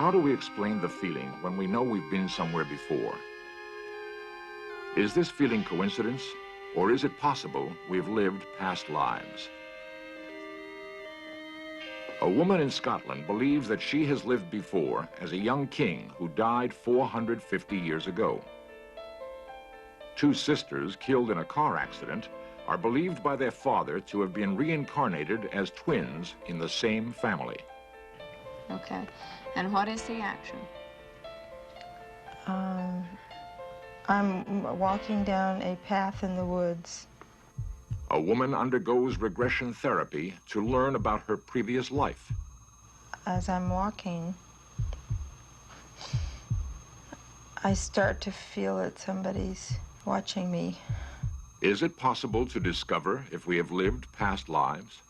How do we explain the feeling when we know we've been somewhere before? Is this feeling coincidence, or is it possible we've lived past lives? A woman in Scotland believes that she has lived before as a young king who died 450 years ago. Two sisters killed in a car accident are believed by their father to have been reincarnated as twins in the same family. Okay. And what is the action? I'm walking down a path in the woods. A woman undergoes regression therapy to learn about her previous life. As I'm walking, I start to feel that somebody's watching me. Is it possible to discover if we have lived past lives?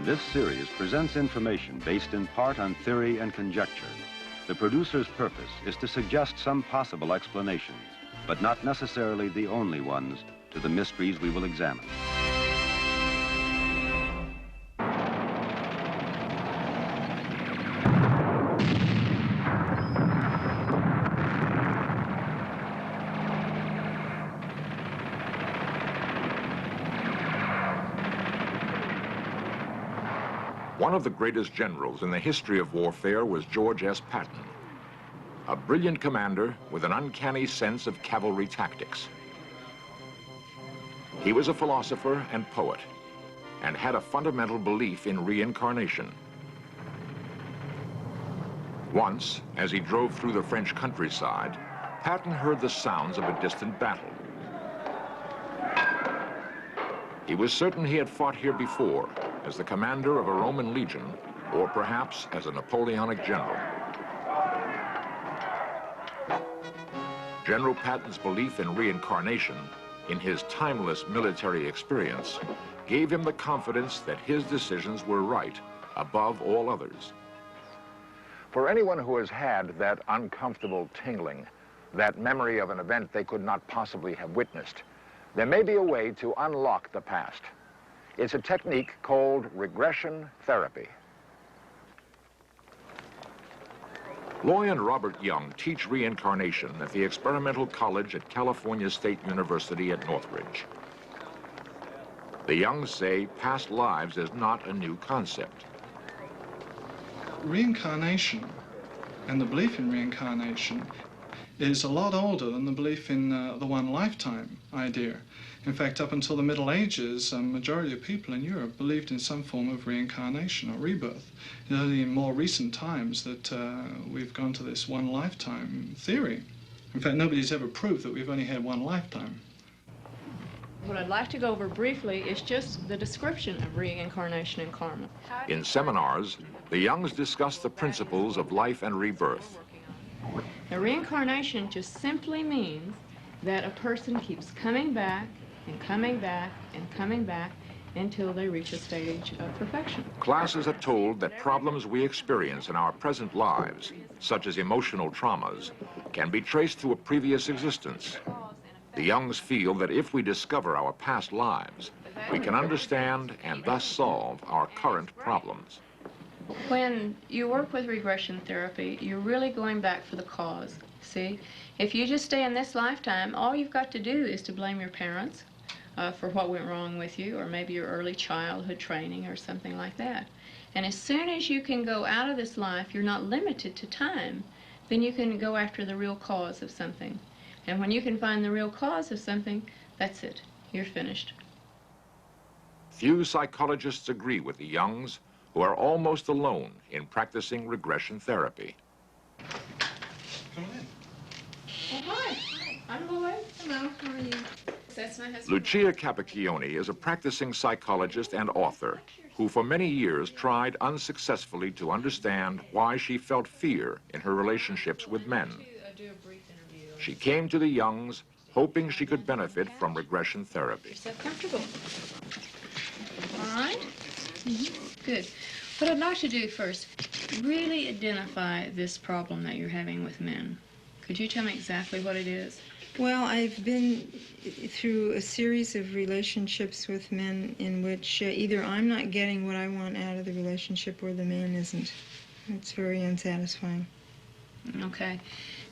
This series presents information based in part on theory and conjecture. The producer's purpose is to suggest some possible explanations, but not necessarily the only ones, to the mysteries we will examine. One of the greatest generals in the history of warfare was George S. Patton, a brilliant commander with an uncanny sense of cavalry tactics. He was a philosopher and poet, and had a fundamental belief in reincarnation. Once, as he drove through the French countryside, Patton heard the sounds of a distant battle. He was certain he had fought here before, as the commander of a Roman legion, or perhaps as a Napoleonic general. General Patton's belief in reincarnation, in his timeless military experience, gave him the confidence that his decisions were right above all others. For anyone who has had that uncomfortable tingling, that memory of an event they could not possibly have witnessed, there may be a way to unlock the past. It's a technique called regression therapy. Loy and Robert Young teach reincarnation at the Experimental College at California State University at Northridge. The Youngs say past lives is not a new concept. Reincarnation and the belief in reincarnation is a lot older than the belief in the one lifetime idea. In fact, up until the Middle Ages, a majority of people in Europe believed in some form of reincarnation or rebirth. It's only in more recent times that we've gone to this one lifetime theory. In fact, nobody's ever proved that we've only had one lifetime. What I'd like to go over briefly is just the description of reincarnation and karma. In seminars, the Youngs discuss the principles of life and rebirth. Now, reincarnation just simply means that a person keeps coming back and coming back and coming back until they reach a stage of perfection. Classes are told that problems we experience in our present lives, such as emotional traumas, can be traced to a previous existence. The Youngs feel that if we discover our past lives, we can understand and thus solve our current problems. When you work with regression therapy, you're really going back for the cause. See, if you just stay in this lifetime, all you've got to do is to blame your parents for what went wrong with you, or maybe your early childhood training or something like that. And as soon as you can go out of this life, you're not limited to time, then you can go after the real cause of something. And when you can find the real cause of something, that's it. You're finished. Few psychologists agree with the Youngs, who are almost alone in practicing regression therapy. Come on in. Oh, hi. I'm Lloyd. Hello, how are you? That's my husband. Lucia Capacchione is a practicing psychologist and author who for many years tried unsuccessfully to understand why she felt fear in her relationships with men. Do a brief interview She came to the Youngs hoping she could benefit from regression therapy. So comfortable. All right? Good. What I'd like to do first, really identify this problem that you're having with men. Could you tell me exactly what it is? Well, I've been through a series of relationships with men in which either I'm not getting what I want out of the relationship or the man isn't. It's very unsatisfying. Okay.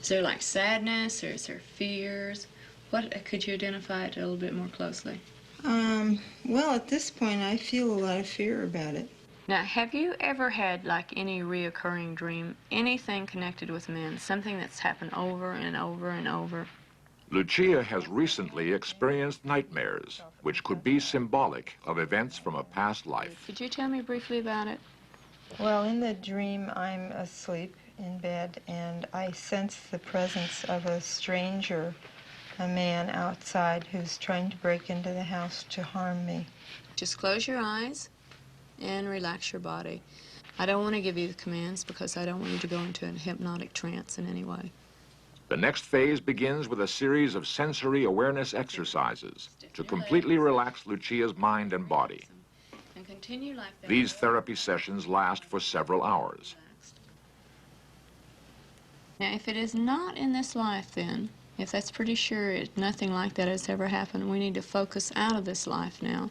Is there like sadness or is there fears? What could you identify it a little bit more closely? Well, at this point, I feel a lot of fear about it. Now, have you ever had like any reoccurring dream, anything connected with men, something that's happened over and over and over? Lucia has recently experienced nightmares, which could be symbolic of events from a past life. Could you tell me briefly about it? Well, in the dream, I'm asleep in bed, and I sense the presence of a stranger, a man outside who's trying to break into the house to harm me. Just close your eyes and relax your body. I don't want to give you the commands because I don't want you to go into a hypnotic trance in any way. The next phase begins with a series of sensory awareness exercises to completely relax Lucia's mind and body. And continue like that. These therapy sessions last for several hours. Now, if it is not in this life, then, if that's pretty sure nothing like that has ever happened, we need to focus out of this life now.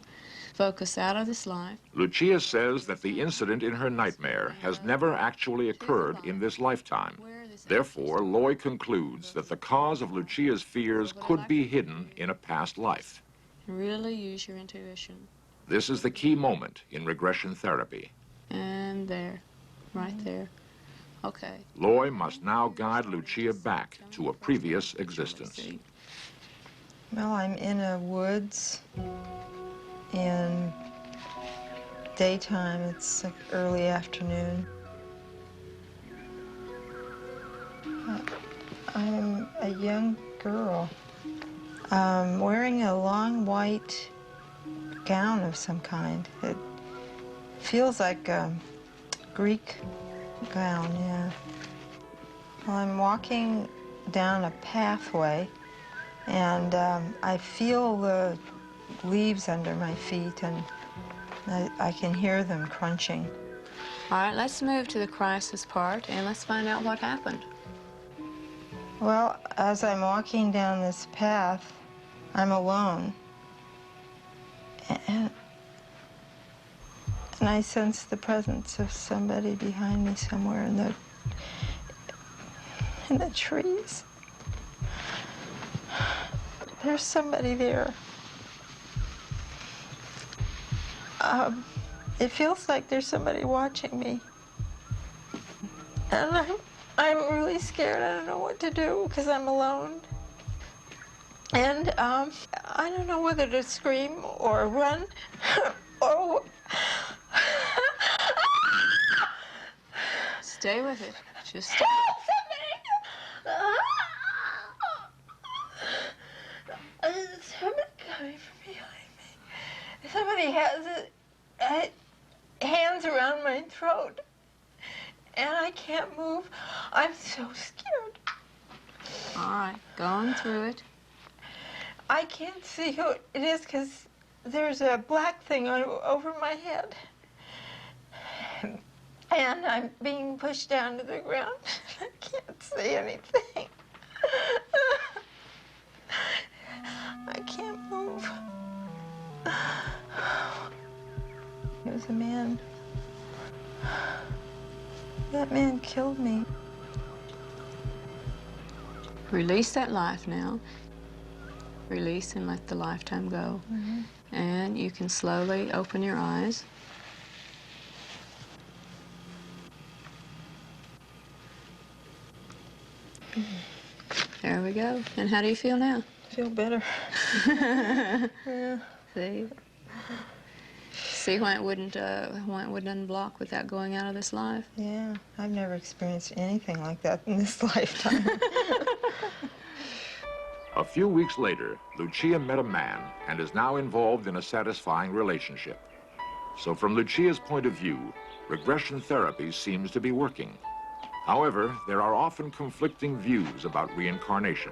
Focus out of this life. Lucia says that the incident in her nightmare has never actually occurred in this lifetime. Therefore, Loy concludes that the cause of Lucia's fears could be hidden in a past life. Really use your intuition. This is the key moment in regression therapy. And there, right there. Okay. Loy must now guide Lucia back to a previous existence. Well, I'm in a woods in daytime. It's like early afternoon. I'm a young girl wearing a long white gown of some kind. It feels like a Greek gown, yeah. Well, I'm walking down a pathway, and I feel the leaves under my feet, and I can hear them crunching. All right, let's move to the crisis part, and let's find out what happened. Well, as I'm walking down this path, I'm alone. And I sense the presence of somebody behind me somewhere in the trees. There's somebody there. It feels like there's somebody watching me. And I'm really scared. I don't know what to do because I'm alone. And I don't know whether to scream or run or... Stay with it. Just stay. Somebody coming from behind me. Somebody has hands around my throat. And I can't move. I'm so scared. All right, going through it. I can't see who it is because there's a black thing over my head. And I'm being pushed down to the ground. I can't see anything. I can't move. It was a man. That man killed me. Release that life now. Release and let the lifetime go. Mm-hmm. And you can slowly open your eyes. There we go. And how do you feel now? I feel better. Yeah. See? See why it wouldn't unblock without going out of this life? Yeah, I've never experienced anything like that in this lifetime. A few weeks later, Lucia met a man and is now involved in a satisfying relationship. So from Lucia's point of view, regression therapy seems to be working. However, there are often conflicting views about reincarnation.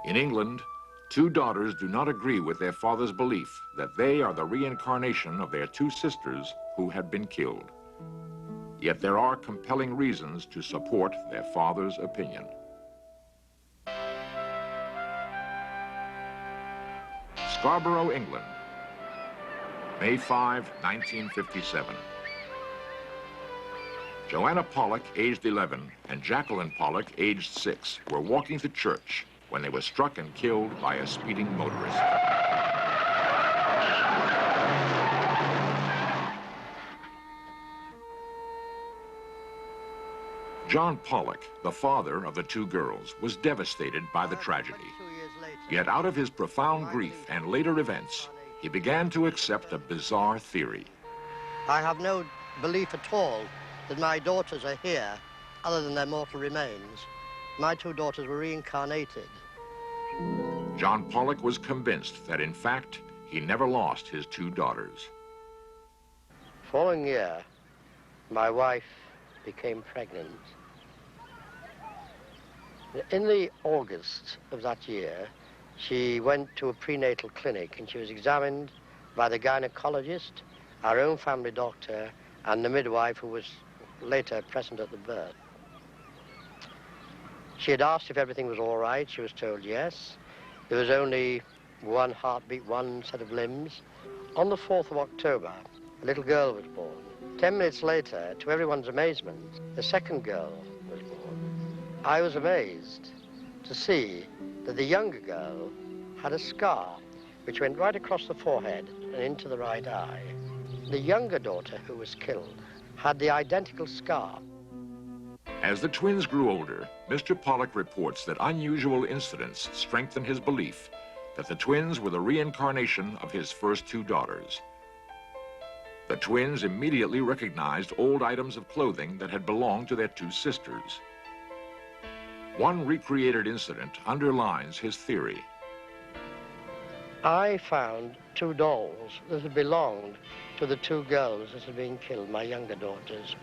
In England, two daughters do not agree with their father's belief that they are the reincarnation of their two sisters who had been killed. Yet there are compelling reasons to support their father's opinion. Scarborough, England, May 5, 1957. Joanna Pollock, aged 11, and Jacqueline Pollock, aged 6, were walking to church when they were struck and killed by a speeding motorist. John Pollock, the father of the two girls, was devastated by the tragedy. Yet out of his profound grief and later events, he began to accept a bizarre theory. I have no belief at all that my daughters are here other than their mortal remains. My two daughters were reincarnated. John Pollock was convinced that, in fact, he never lost his two daughters. Following year, my wife became pregnant. In the August of that year, she went to a prenatal clinic and she was examined by the gynecologist, our own family doctor, and the midwife who was later present at the birth. She had asked if everything was all right. She was told yes. There was only one heartbeat, one set of limbs. On the 4th of October, a little girl was born. 10 minutes later, to everyone's amazement, the second girl was born. I was amazed to see that the younger girl had a scar which went right across the forehead and into the right eye. The younger daughter, who was killed, had the identical scar. As the twins grew older, Mr. Pollock reports that unusual incidents strengthened his belief that the twins were the reincarnation of his first two daughters. The twins immediately recognized old items of clothing that had belonged to their two sisters. One recreated incident underlines his theory. I found two dolls that had belonged to the two girls that had been killed, my younger daughters.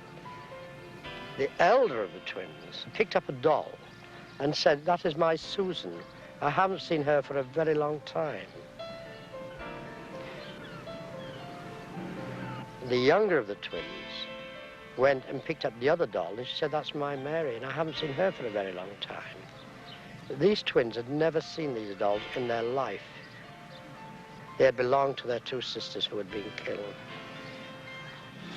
The elder of the twins picked up a doll and said, "That is my Susan. I haven't seen her for a very long time." The younger of the twins went and picked up the other doll and she said, "That's my Mary, and I haven't seen her for a very long time." These twins had never seen these dolls in their life. They had belonged to their two sisters who had been killed.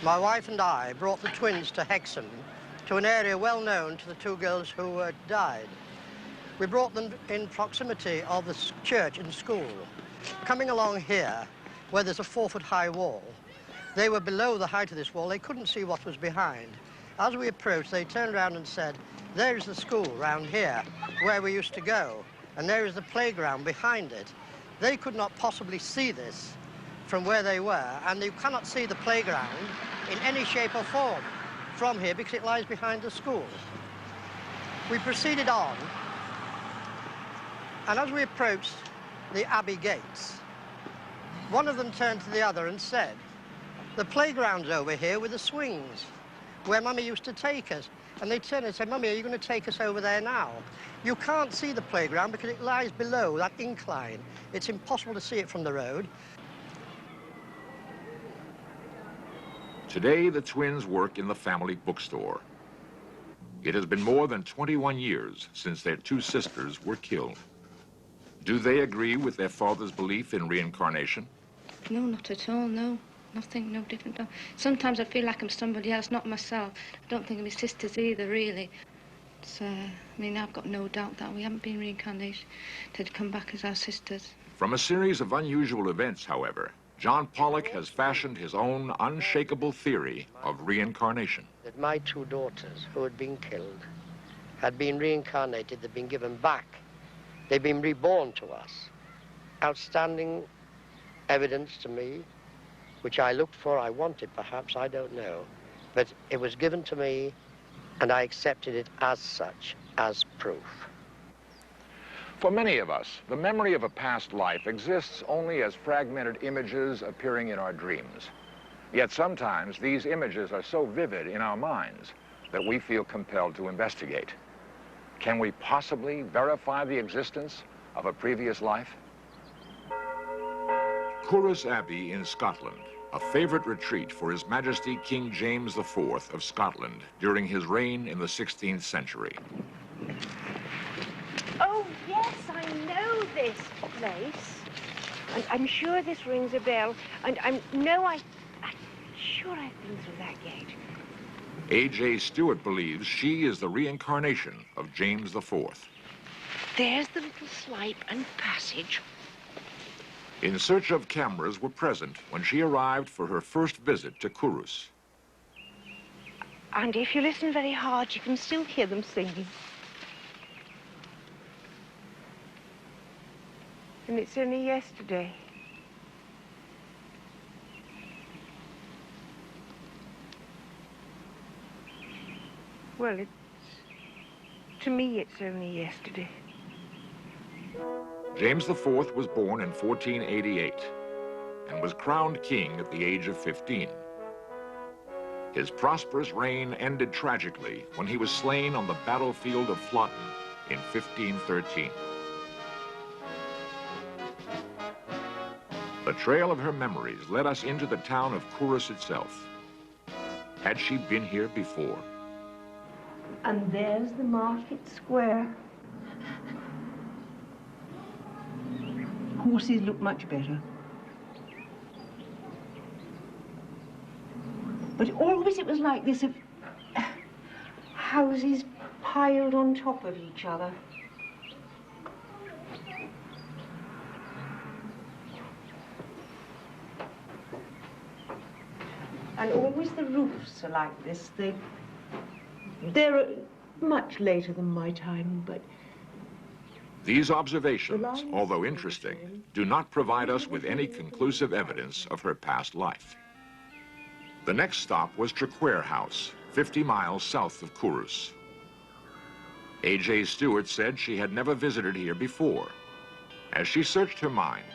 My wife and I brought the twins to Hexham, to an area well known to the two girls who died. We brought them in proximity of the church and school. Coming along here, where there's a 4-foot-high wall, they were below the height of this wall. They couldn't see what was behind. As we approached, they turned around and said, "There's the school round here, where we used to go, and there is the playground behind it." They could not possibly see this from where they were, and you cannot see the playground in any shape or form from here because it lies behind the school. We proceeded on, and as we approached the Abbey gates, one of them turned to the other and said, "The playground's over here with the swings, where Mummy used to take us." And they turned and said, "Mummy, are you going to take us over there now?" You can't see the playground because it lies below that incline. It's impossible to see it from the road. Today, the twins work in the family bookstore. It has been more than 21 years since their two sisters were killed. Do they agree with their father's belief in reincarnation? No, not at all, no. Nothing, no different. Sometimes I feel like I'm somebody else, not myself. I don't think of my sisters either, really. So, I mean, I've got no doubt that we haven't been reincarnated to come back as our sisters. From a series of unusual events, however, John Pollock has fashioned his own unshakable theory of reincarnation. That my two daughters, who had been killed, had been reincarnated, they'd been given back. They'd been reborn to us. Outstanding evidence to me, which I looked for, I wanted perhaps, I don't know. But it was given to me, and I accepted it as such, as proof. For many of us, the memory of a past life exists only as fragmented images appearing in our dreams. Yet sometimes these images are so vivid in our minds that we feel compelled to investigate. Can we possibly verify the existence of a previous life? Curus Abbey in Scotland, a favorite retreat for His Majesty King James IV of Scotland during his reign in the 16th century. Oh, yes, I know this place. And I'm sure this rings a bell. And I'm sure I've been through that gate. A.J. Stewart believes she is the reincarnation of James IV. There's the little slipe and passage. In Search of cameras were present when she arrived for her first visit to Curus. And if you listen very hard, you can still hear them singing. And it's only yesterday. Well, to me, it's only yesterday. James IV was born in 1488 and was crowned king at the age of 15. His prosperous reign ended tragically when he was slain on the battlefield of Flodden in 1513. The trail of her memories led us into the town of Curus itself. Had she been here before? And there's the market square. Horses look much better. But always it was like this, of houses piled on top of each other. And always the roofs are like this. They're much later than my time, but... These observations, although interesting, do not provide us with any conclusive evidence of her past life. The next stop was Traquair House, 50 miles south of Curus. A.J. Stewart said she had never visited here before. As she searched her mind,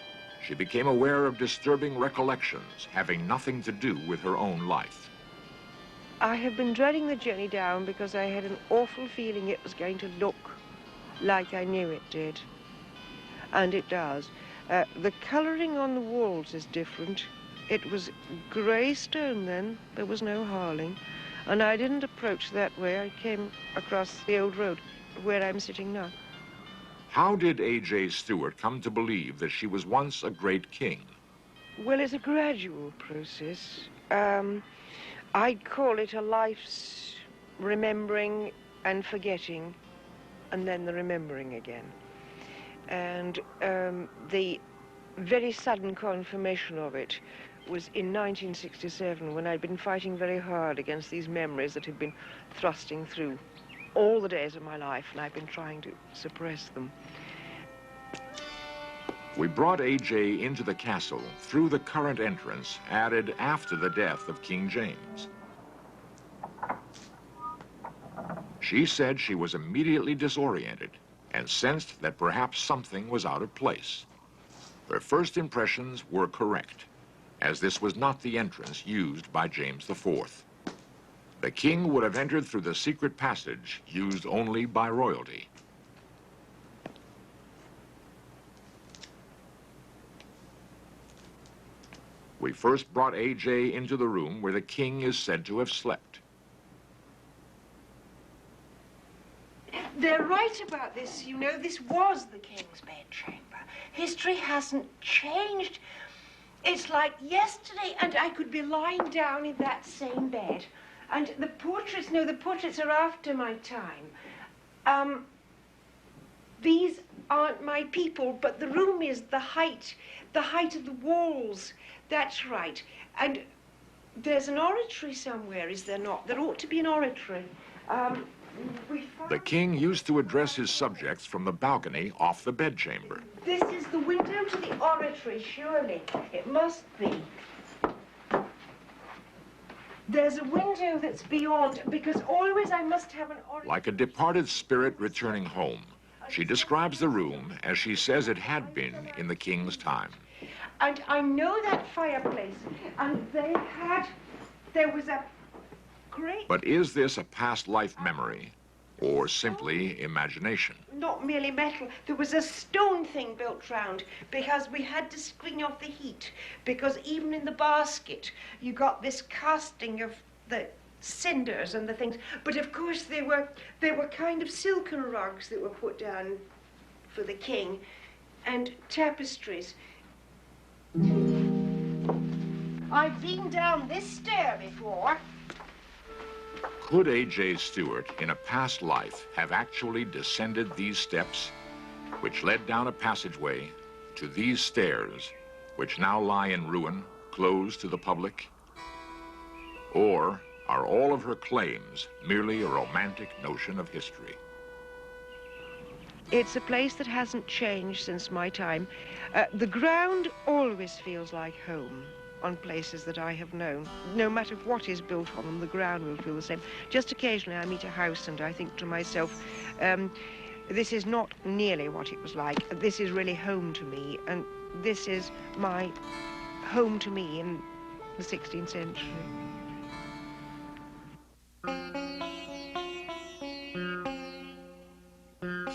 she became aware of disturbing recollections having nothing to do with her own life. I have been dreading the journey down because I had an awful feeling it was going to look like I knew it did. And it does. The colouring on the walls is different. It was grey stone then. There was no harling. And I didn't approach that way. I came across the old road where I'm sitting now. How did A.J. Stewart come to believe that she was once a great king? Well, it's a gradual process. I'd call it a life's remembering and forgetting, and then the remembering again. And the very sudden confirmation of it was in 1967, when I'd been fighting very hard against these memories that had been thrusting through all the days of my life, and I've been trying to suppress them. We brought A.J. into the castle through the current entrance added after the death of King James. She said she was immediately disoriented and sensed that perhaps something was out of place. Her first impressions were correct, as this was not the entrance used by James IV. The king would have entered through the secret passage used only by royalty. We first brought A.J. into the room where the king is said to have slept. They're right about this, you know. This was the king's bedchamber. History hasn't changed. It's like yesterday, and I could be lying down in that same bed. And the portraits, no, the portraits are after my time. These aren't my people, but the room is the height of the walls. That's right. And there's an oratory somewhere, is there not? There ought to be an oratory. The king used to address his subjects from the balcony off the bedchamber. This is the window to the oratory, surely. It must be. There's a window that's beyond, because always I must have an oratory. Like a departed spirit returning home, she describes the room as she says it had been in the king's time. And I know that fireplace, and there was a great... But is this a past life memory? or simply imagination. Not merely metal. There was a stone thing built round because we had to screen off the heat, because even in the basket you got this casting of the cinders and the things. But of course they were kind of silken rugs that were put down for the king, and tapestries. I've been down this stair before. Could A.J. Stewart, in a past life, have actually descended these steps, which led down a passageway to these stairs, which now lie in ruin, closed to the public? Or are all of her claims merely a romantic notion of history? It's a place that hasn't changed since my time. The ground always feels like home on places that I have known. No matter what is built on them, the ground will feel the same. Just occasionally I meet a house and I think to myself, this is not nearly what it was like. This is really home to me, and this is my home to me in the 16th century.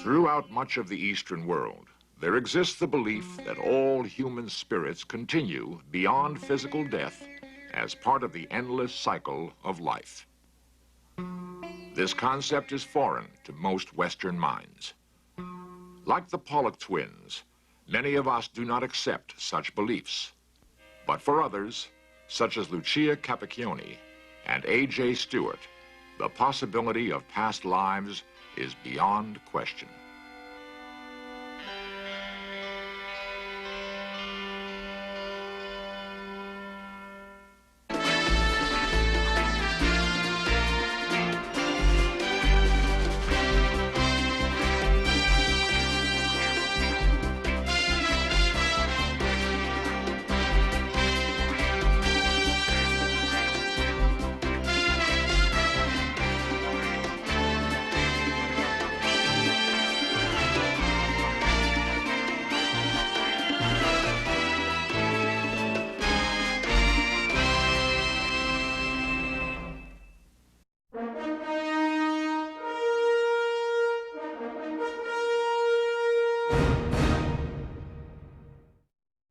Throughout much of the Eastern world, there exists the belief that all human spirits continue beyond physical death as part of the endless cycle of life. This concept is foreign to most Western minds. Like the Pollock twins, many of us do not accept such beliefs. But for others, such as Lucia Capacchione and A.J. Stewart, the possibility of past lives is beyond question.